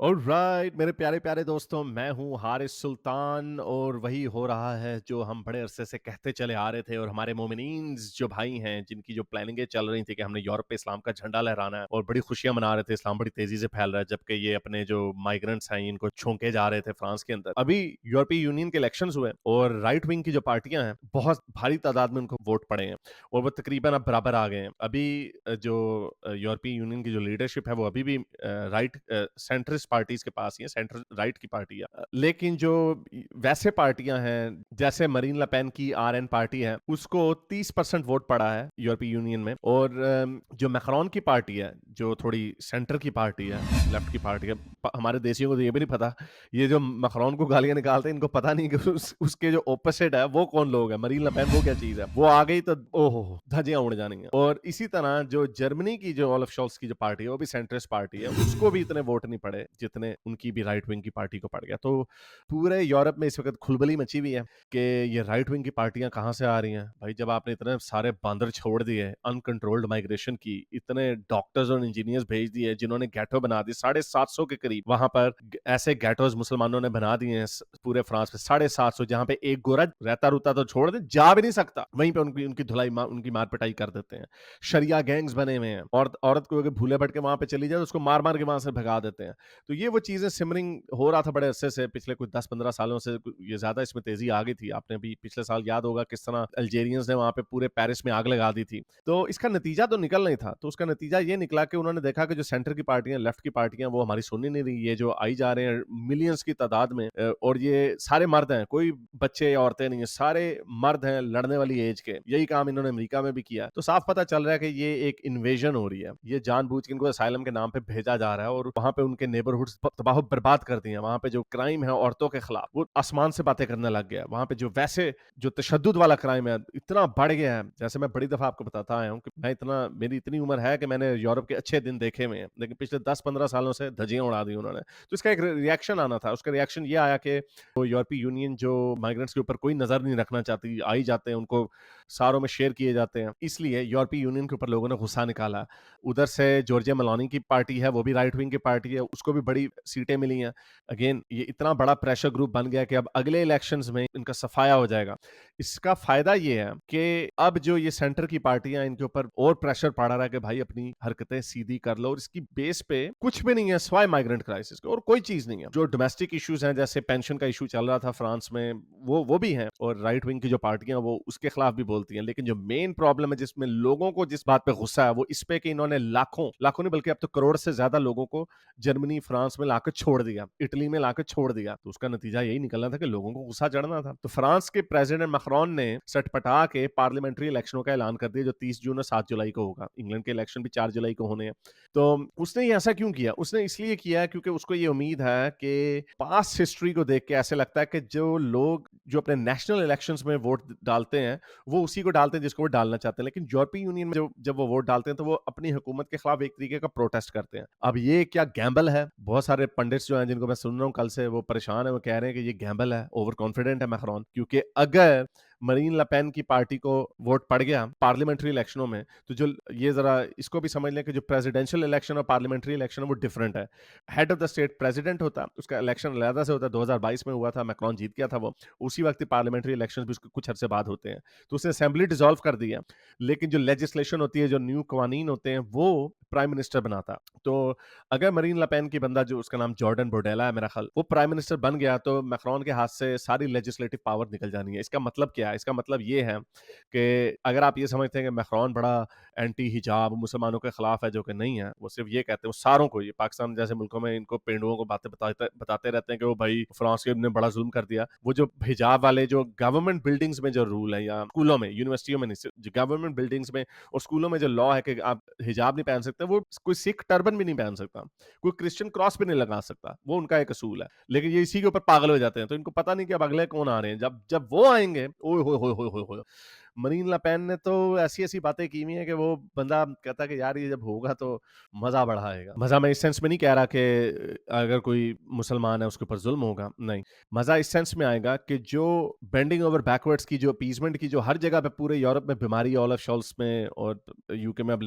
Alright मेरे प्यारे प्यारे दोस्तों, मैं हूँ हारिस सुल्तान और वही हो रहा है जो हम बड़े अरसे से कहते चले आ रहे थे। और हमारे मोमिनीन्स जो भाई हैं, जिनकी जो प्लानिंगें चल रही थी कि हमने यूरोप पे इस्लाम का झंडा लहराना है और बड़ी खुशियां मना रहे थे, इस्लाम बड़ी तेजी से फैल रहा है, जबकि ये अपने जो माइग्रेंट्स हैं इनको छोंके जा रहे थे फ्रांस के अंदर। अभी यूरोपीय यूनियन के इलेक्शंस हुए और राइट विंग की जो पार्टियां हैं, बहुत भारी तादाद में उनको वोट पड़े हैं और वो तकरीबन अब बराबर आ गए हैं। अभी जो यूरोपीय यूनियन की जो लीडरशिप है वो अभी भी राइट सेंट्रिस्ट पार्टीज के पास ही है, सेंटर राइट की पार्टी है। लेकिन जो वैसे पार्टियां हैं जैसे मरीन लपेन की आरएन पार्टी है, उसको 30% वोट पड़ा है यूरोपीय यूनियन में। और जो मैक्रोन की पार्टी है, जो थोड़ी सेंटर की पार्टी है, लेफ्ट की पार्टी है, हमारे देशियों को तो ये भी नहीं पता, ये जो मैक्रोन को गालियां निकालते हैं इनको पता नहीं कि उसके जो ऑपोजिट है वो कौन लोग है, मरीन लपेन वो क्या चीज है। वो आ गई तो ओहो धज्जियां उड़ जानी है। और इसी तरह जो जर्मनी की जो ओलफ शॉल्स की जो पार्टी है, वो भी सेंट्रिस्ट पार्टी है, उसको भी इतने वोट नहीं पड़े जितने उनकी भी राइट विंग की पार्टी को पड़ गया। तो पूरे यूरोप में इस वक्त खुलबली मची हुई है कि ये राइट विंग की पार्टियां कहां से आ रही हैं। भाई, जब आपने इतने सारे बांदर छोड़ दिए, अनकंट्रोल्ड माइग्रेशन की, इतने डॉक्टर्स और इंजीनियर्स भेज दिए जिन्होंने गैटो बना दिए 750 के करीब, वहां पर ऐसे गैटोज मुसलमानों ने बना दिए हैं पूरे फ्रांस में 750, जहां पे एक गोरा रहता रुता तो छोड़ दे, जा भी नहीं सकता, वहीं पे उनकी उनकी धुलाई उनकी मार पिटाई कर देते हैं। शरिया गैंग्स बने हुए हैं, और औरत को अगर भूले भटके वहां पे चली जाए तो उसको मार मार के वहां से भगा देते हैं। तो ये वो चीजें सिमरिंग हो रहा था बड़े अरसे से, पिछले कुछ 10-15 सालों से ये ज्यादा इसमें तेजी आ गई थी। आपने भी पिछले साल याद होगा किस तरह अल्जेरियंस ने वहां पे पूरे पेरिस में आग लगा दी थी। तो इसका नतीजा तो निकल नहीं था। तो उसका नतीजा ये निकला कि उन्होंने देखा कि जो सेंटर की पार्टियां, लेफ्ट की पार्टियां, वो हमारी सुन ही नहीं रही। ये जो आई जा रहे हैं मिलियंस की तादाद में, और ये सारे मर्द हैं, कोई बच्चे या औरतें नहीं है, सारे मर्द हैं लड़ने वाली एज के। यही काम इन्होंने अमेरिका में भी किया। तो साफ पता चल रहा है कि ये एक इन्वेजन हो रही है। ये जानबूझ के इनको असाइलम के नाम पे भेजा जा रहा है और वहां पे उनके नेबरहुड्स तबाह बर्बाद कर दिए। वहां पे जो क्राइम है औरतों के खिलाफ, वो आसमान से बातें करने लग गया। वहां पे जो वैसे जो तशद्दुद वाला क्राइम है इतना बढ़ गया है। जैसे मैं बड़ी दफा आपको बताता आया हूँ कि मैं इतना, मेरी इतनी उम्र है कि मैंने यूरोप के अच्छे दिन देखे हुए हैं, लेकिन पिछले 10-15 सालों से धज्जियां उड़ा दी उन्होंने। तो इसका एक रिएक्शन आना था। उसका रिएक्शन ये आया कि वो यूरोपीय यूनियन जो माइग्रेंट्स के ऊपर कोई नजर नहीं रखना चाहती, आ ही जाते हैं, उनको सारों में शेयर किए जाते हैं, इसलिए यूरोपीय यूनियन के ऊपर लोगों ने गुस्सा निकाला। उधर से जॉर्जिया मेलोनी की पार्टी है, वो भी राइट विंग की पार्टी है, उसको भी बड़ी सीटें मिली हैं। अगेन ये इतना बड़ा प्रेशर ग्रुप बन गया कि अब अगले इलेक्शंस में इनका सफाया हो जाएगा। इसका फायदा ये है कि अब जो ये सेंटर की पार्टियां, इनके ऊपर और प्रेशर पड़ रहा है कि भाई अपनी हरकतें सीधी कर लो। और इसकी बेस पे कुछ भी नहीं है स्वाय माइग्रेंट क्राइसिस के, और कोई चीज नहीं है। जो डोमेस्टिक इश्यूज हैं, जैसे पेंशन का इशू चल रहा था फ्रांस में, वो भी है, और राइट विंग की जो पार्टियां वो उसके खिलाफ भी बोलती हैं। लेकिन जो मेन प्रॉब्लम है, जिसमें लोगों को जिस बात पे गुस्सा है, वो इस पे कि इन्होंने लाखों लाखों नहीं बल्कि अब तो करोड़ से ज्यादा लोगों को जर्मनी फ्रांस में लाकर छोड़ दिया, इटली में लाकर छोड़ दिया। तो उसका नतीजा यही निकलना था कि लोगों को गुस्सा चढ़ना था। तो फ्रांस के प्रेसिडेंट मैक्रोन ने सटपटा के पार्लियामेंट्री इलेक्शनों का ऐलान कर दिया, जो 30 जून और 7 जुलाई को होगा। इंग्लैंड के इलेक्शन भी 4 जुलाई को होने हैं। तो उसने ये ऐसा क्यों किया? उसने इसलिए किया क्योंकि उसको ये उम्मीद है कि पास्ट हिस्ट्री को देख के ऐसे लगता है कि जो लोग जो अपने नेशनल इलेक्शंस में वोट डालते हैं, वो उसी को डालते हैं जिसको वो डालना चाहते हैं। लेकिन यूरोपीय यूनियन में जब वो वोट डालते हैं तो वो अपनी हुकूमत के खिलाफ एक तरीके का प्रोटेस्ट करते हैं। अब ये क्या गैम्बल है? बहुत सारे पंडित्स जो हैं, जिनको मैं सुन रहा हूँ कल से, वो परेशान है, वो कह रहे हैं कि ये गैम्बल है, ओवर कॉन्फिडेंट है मैक्रोन। क्योंकि अगर मरीन लपेन की पार्टी को वोट पड़ गया पार्लियामेंट्री इलेक्शनों में, तो जो ये जरा इसको भी समझ लें कि जो प्रेसिडेंशियल इलेक्शन और पार्लियामेंट्री इलेक्शन है वो डिफरेंट है। Head of the state president होता, उसका इलेक्शन अलहदा से होता है। 2022 में हुआ था, मैक्रोन जीत गया था वो। उसी वक्त पार्लियामेंट्री इलेक्शन भी उसके कुछ अरसे बाद होते हैं। तो उसने असेंबली डिसॉल्व कर दिया, लेकिन जो लेजिस्लेशन होती है, जो न्यू कवानीन होते हैं, वो प्राइम मिनिस्टर बनाता। तो अगर मरीन लपेन की बंदा, जो उसका नाम जॉर्डन बोर्डेला है मेरा ख्याल, वो प्राइम मिनिस्टर बन गया, तो मैक्रोन के हाथ से सारी लेजिस्लेटिव पावर निकल जानी है। इसका मतलब क्या है? इसका मतलब ये है कि अगर आप ये समझते हैं कि मैक्रोन बड़ा एंटी हिजाब, मुसलमानों के खिलाफ है, जो कि नहीं है। वो सिर्फ ये कहते हैं, वो सारों को, ये पाकिस्तान जैसे मुल्कों में इनको पेंडुओं को बातें बताते रहते हैं कि वो भाई फ्रांस ने बड़ा जुल्म कर दिया। वो जो हिजाब वाले जो गवर्नमेंट बिल्डिंग्स में जो रूल है, या स्कूलों में, यूनिवर्सिटियों में नहीं, जो गवर्नमेंट बिल्डिंग्स में और स्कूलों में जो लॉ है कि आप हिजाब नहीं पहन सकते, वो कोई सिख टर्बन भी नहीं पहन सकता, कोई क्रिश्चियन क्रॉस भी नहीं लगा सकता, वो उनका एक असूल है। लेकिन ये इसी के ऊपर पागल हो जाते हैं। तो इनको पता नहीं कि अब अगले कौन आ रहे हैं। जब जब वो आएंगे, ओए होए होए होए होए होए, मरीन ले पेन ने तो ऐसी-ऐसी बातें की हुई हैं कि वो बंदा कहता है कि यार ये जब होगा तो मज़ा बड़ा आएगा। मज़ा मैं इस सेंस में नहीं कह रहा कि अगर कोई मुसलमान है उसके ऊपर ज़ुल्म होगा, नहीं। मज़ा इस सेंस में आएगा कि जो बेंडिंग ओवर बैकवर्ड्स की, जो अपीज़मेंट की, जो हर जगह पे पूरे यूरोप में बीमारी, ओलाफ शोल्स में और यूके में अब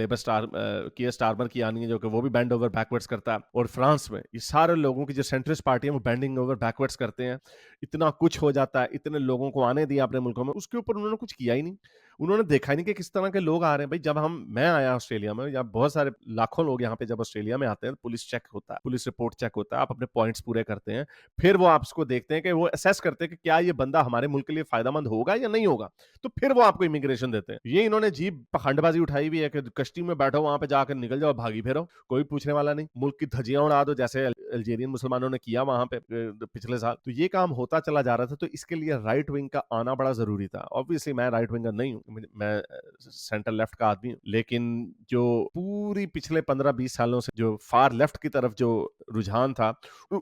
कीयर स्टारमर की आनी है जो कि वो भी बेंड ओवर बैकवर्ड्स करता है, और फ्रांस में ये सारे लोगों की जो सेंट्रिस्ट पार्टी है वो बेंडिंग ओवर बैकवर्ड्स करते हैं। इतना कुछ हो जाता है, इतने लोगों को आने दिया अपने मुल्कों में, उसके ऊपर उन्होंने कुछ किया ही नहीं। उन्होंने देखा ही नहीं कि किस तरह के लोग आ रहे हैं। भाई जब मैं आया ऑस्ट्रेलिया में, या बहुत सारे लाखों लोग यहाँ पे जब ऑस्ट्रेलिया में आते हैं, पुलिस चेक होता है, पुलिस रिपोर्ट चेक होता है, आप अपने पॉइंट्स पूरे करते हैं, फिर वो आपको देखते हैं कि वो असेस करते हैं कि क्या ये बंदा हमारे मुल्क के लिए फायदेमंद होगा या नहीं होगा, तो फिर वो आपको इमिग्रेशन देते हैं। ये इन्होंने जीप पखंडबाजी उठाई हुई है कि कश्ती में बैठो, वहां पे जाकर निकल जाओ, भागी फिरो, कोई पूछने वाला नहीं, मुल्क की धज्जियां उड़ा दो, जैसे अल्जीरियन मुसलमानों ने किया वहां पे पिछले साल। तो ये काम होता चला जा रहा था, तो इसके लिए राइट विंग का आना बड़ा जरूरी था। ऑब्वियसली मैं राइट विंगर नहीं हूँ, मैं सेंटर लेफ्ट का आदमी हूँ, लेकिन जो पूरी पिछले 15-20 सालों से जो फार लेफ्ट की तरफ जो रुझान था,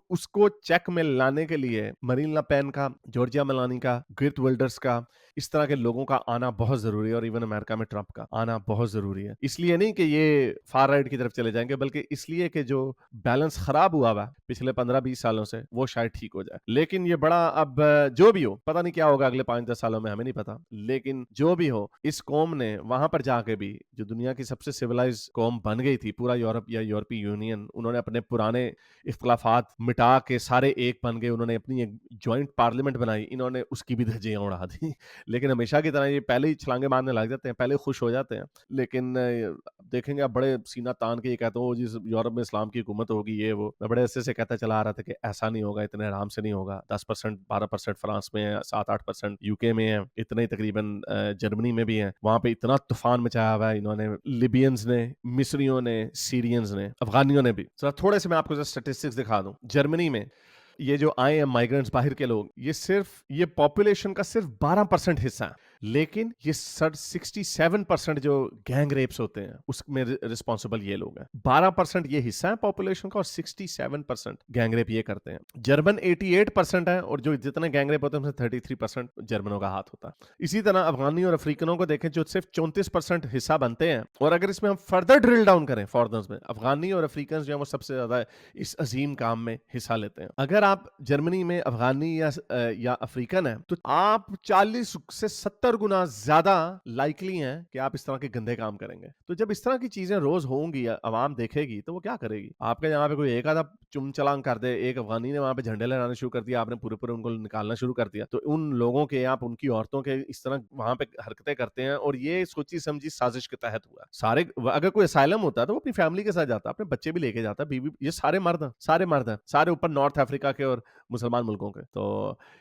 उसको चेक में लाने के लिए मरीन ले पेन का, जॉर्जिया मेलानी का, गिर्ट विल्डर्स का, इस तरह के लोगों का आना बहुत जरूरी है, और इवन अमेरिका में ट्रंप का आना बहुत जरूरी है। इसलिए नहीं कि ये फार राइट की तरफ चले जाएंगे, बल्कि इसलिए कि जो बैलेंस खराब हुआ हुआ पिछले 15-20 सालों से, वो शायद ठीक हो जाए। लेकिन ये बड़ा, अब जो भी हो, पता नहीं क्या होगा अगले 5-10 सालों में, हमें नहीं पता, लेकिन जो भी हो, इस कौम ने वहां पर जाके भी, जो दुनिया की सबसे सिविलाइज कौम बन गई थी, पूरा यूरोप या यूरोपीय यूनियन, उन्होंने अपने पुराने इख्तलाफात मिटा के सारे एक बन गए, उन्होंने अपनी एक ज्वाइंट पार्लियामेंट बनाई, इन्होंने उसकी भी धज्जियां उड़ा दी। लेकिन हमेशा की तरह ये पहले ही छलांगे मारने लग जाते हैं, पहले खुश हो जाते हैं, लेकिन देखेंगे अब बड़े सीना तान के ये कहते हो जिस यूरोप में इस्लाम की हुकूमत होगी, ये वो। मैं बड़े अरसे से कहता चला आ रहा था कि ऐसा नहीं होगा, इतने आराम से नहीं होगा। 10%, 12% फ्रांस में है, 7-8% यूके में है, इतने ही तकरीबन जर्मनी में भी है। वहां पे इतना तूफान मचाया हुआ है इन्होंने, लिबियंस ने, मिस्रियों ने, सीरियंस ने, अफगानियों ने भी। सर थोड़े से मैं आपको स्टेटिस्टिक्स दिखा दूं। जर्मनी में ये जो आए हैं माइग्रेंट्स, बाहर के लोग, ये पॉपुलेशन का सिर्फ 12% हिस्सा है, लेकिन ये 67% जो गैंग रेप्स होते हैं उसमें रिस्पॉन्सिबल ये लोग हैं। 12% ये हिस्सा है पॉपुलेशन का, और 67% गैंग रेप ये करते हैं। जर्मन 88% है, और जो जितने गैंग रेप होते हैं उसमें 33% जर्मनों का हाथ होता है। इसी तरह अफगानी और अफ्रीकनों को देखें, जो सिर्फ 34% हिस्सा बनते हैं, और अगर इसमें हम फर्दर ड्रिल डाउन करें फॉरनर्स में, अफगानी और अफ्रीकन जो है वो सबसे ज्यादा इस अजीम काम में हिस्सा लेते हैं। अगर आप जर्मनी में अफगानी या अफ्रीकन है, तो आप 40 से 70 गुना ज्यादा लाइकली हैं कि आप इस तरह के गंदे काम करेंगे। तो जब इस तरह की चीजें रोज होंगी, अवाम देखेगी, तो वो क्या करेगी? आपके यहाँ पे कोई एक आधा चुम चलांग कर दे, एक अफगानी ने वहां पे झंडे लहराने शुरू कर दिया, आपने पूरे पूरे उनको निकालना शुरू कर दिया, तो उन लोगों के, आप उनकी औरतों के इस तरह वहां पे हरकतें करते हैं, और ये सोची समझी साजिश के तहत हुआ। सारे, अगर कोई असाइलम होता है तो वो अपनी फैमिली के साथ जाता, अपने बच्चे भी लेके जाता, बीवी, ये सारे मर्द हैं, सारे ऊपर नॉर्थ अफ्रीका के और मुसलमान मुल्कों के। तो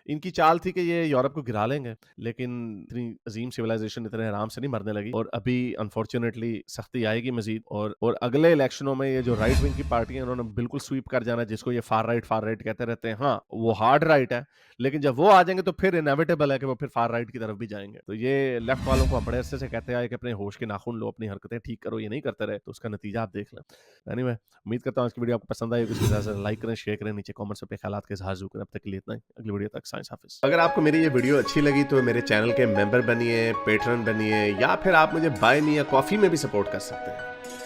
इनकी चाल थी कि ये यूरोप को गिरा लेंगे, लेकिन इतनी अजीम सिविलाइजेशन इतने आराम से नहीं मरने लगी, और अभी अनफॉर्चुनेटली सख्ती आएगी मजीद, और अगले इलेक्शनों में ये जो राइट विंग की पार्टी है, उन्होंने बिल्कुल स्वीप कर जाना, जिसको ये फार राइट कहते रहते हैं। हाँ, वो हार्ड राइट है, लेकिन जब वो आ जाएंगे तो फिर इनएविटेबल है कि वो फिर फार राइट की तरफ भी जाएंगे। तो ये लेफ्ट वालों को बड़े अरसे से कहते आए कि अपने होश के नाखून लो, अपनी हरकतें ठीक करो, ये नहीं करते रहे, तो उसका नतीजा आप देख लें। एनीवे, उम्मीद करता हूँ आज की वीडियो आपको पसंद आई, किसी तरह से लाइक करें, शेयर करें, नीचे कमेंट्स में अपने ख्यालात के इज़हार ज़रूर करें। अब तक के लिए इतना ही, अगली वीडियो तक साइंस हाफिज़। अगर आपको मेरी ये वीडियो अच्छी लगी तो मेरे चैनल के मेंबर बनिए, पेट्रन बनिए, या फिर आप मुझे बाय मी या कॉफी में भी सपोर्ट कर सकते हैं।